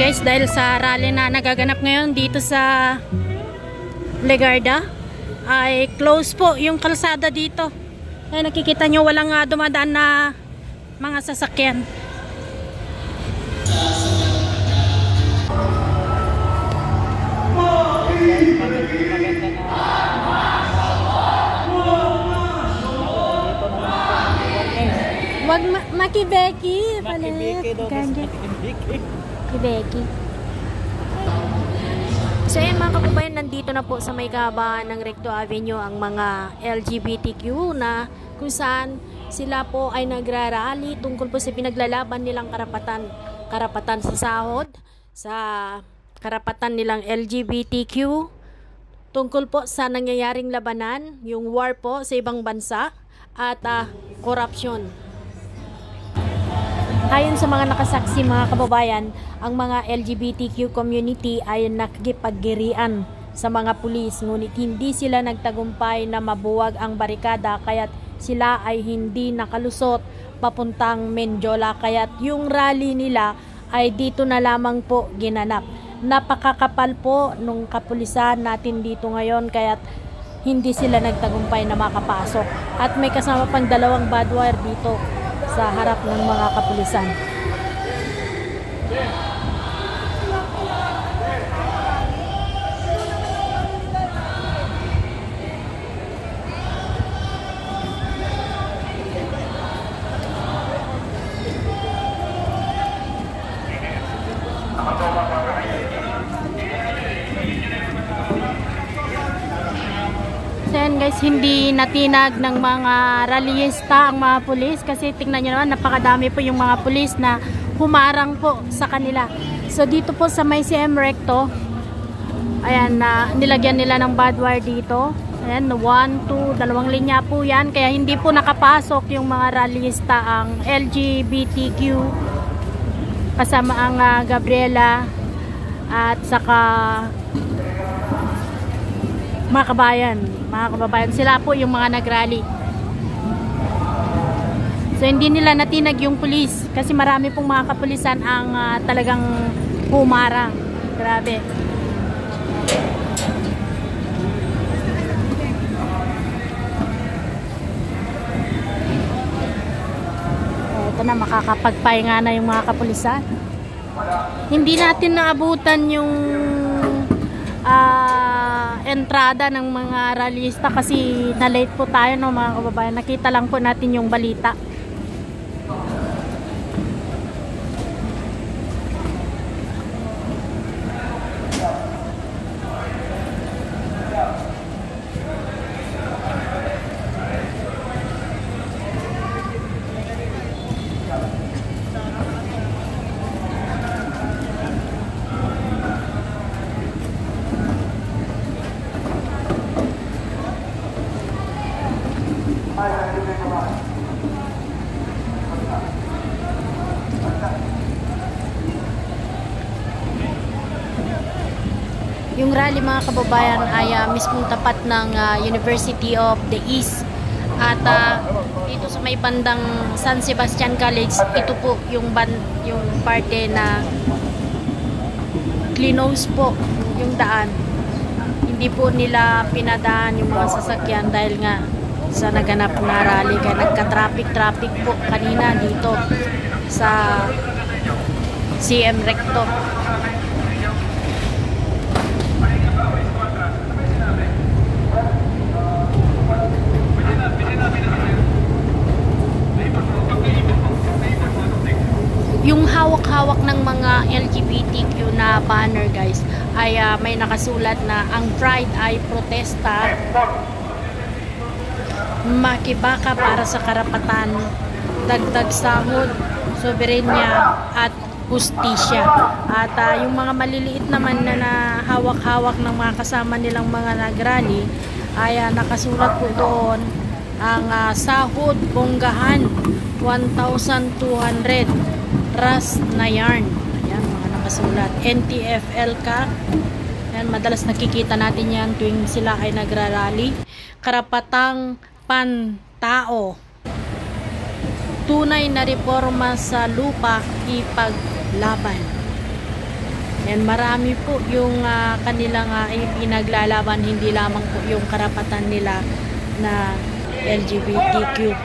Guys, dahil sa rally na nagaganap ngayon dito sa Legarda ay close po yung kalsada dito. Ay nakikita nyo walang dumadaan na mga sasakyan. Wag makibeki Becky. So ayan mga kababayan, nandito na po sa may kahabaan ng Recto Avenue ang mga LGBTQ na kung saan sila po ay nagrarally tungkol po sa pinaglalaban nilang karapatan sa sahod, sa karapatan nilang LGBTQ, tungkol po sa nangyayaring labanan, yung war po sa ibang bansa at korupsyon. Ayon sa mga nakasaksi mga kababayan, ang mga LGBTQ community ay nakikipaggirian sa mga pulis, ngunit hindi sila nagtagumpay na mabuwag ang barikada, kaya't sila ay hindi nakalusot papuntang Menjola, kaya't yung rally nila ay dito na lamang po ginanap. Napakakapal po nung kapulisan natin dito ngayon, kaya't hindi sila nagtagumpay na makapasok. At may kasama pang dalawang badwire dito sa harap ng mga kapulisan. Yan guys, hindi natinag ng mga rallyista ang mga pulis kasi tingnan nyo naman, napakadami po yung mga pulis na humarang po sa kanila. So dito po sa may CM Recto, ayan, nilagyan nila ng badwire dito. Ayan, 1, 2, dalawang linya po yan, kaya hindi po nakapasok yung mga rallyista, ang LGBTQ kasama ang Gabriela at saka mga kababayan, sila po yung mga nagrally. So hindi nila natinag yung pulis kasi marami pong mga kapulisan ang talagang humarang. Grabe. Ito na, makakapagpahinga na yung mga kapulisan. Hindi natin naabutan yung entrada ng mga rallyista kasi na-late po tayo, no, mga kababayan. Nakita lang po natin yung balita. Yung rally mga kababayan ay mismong tapat ng University of the East at dito sa may bandang San Sebastian College, ito po yung parte na Clinose po yung daan. Hindi po nila pinadaan yung mga sasakyan dahil nga sa naganap na rally. Kaya nagka-traffic po kanina dito sa CM Recto. Yung hawak-hawak ng mga LGBTQ na banner guys ay may nakasulat na ang Pride ay protesta, makibaka para sa karapatan, dagdag sahod, soberenya at hustisya. At yung mga maliliit naman na hawak-hawak ng mga kasama nilang mga nagrally ay nakasulat po doon ang sahod bonggahan 1,200 ras na yarn. Ayan, mga nakasulat. NTFL ka. Ayan, madalas nakikita natin yan tuwing sila ay nagrarally. Karapatang pantao. Tunay na reforma sa lupa ipaglaban. Ayan, marami po yung kanilang ipinaglalaban, hindi lamang po yung karapatan nila na LGBTQ.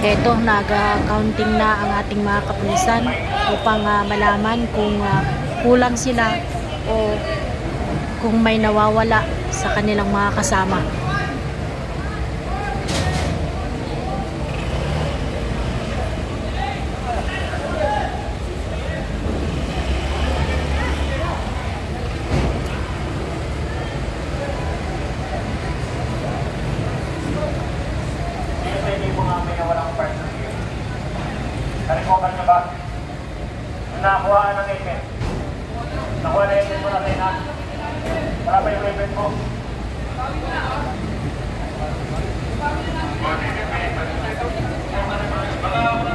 Ito, nag-counting na ang ating mga kapulisan upang malaman kung kulang sila o kung may nawawala sa kanilang mga kasama. Narecover nyo ba? Nakuhaan ng event. Nakuha na event mo na kayo na? Wala pa yung event mo? Baka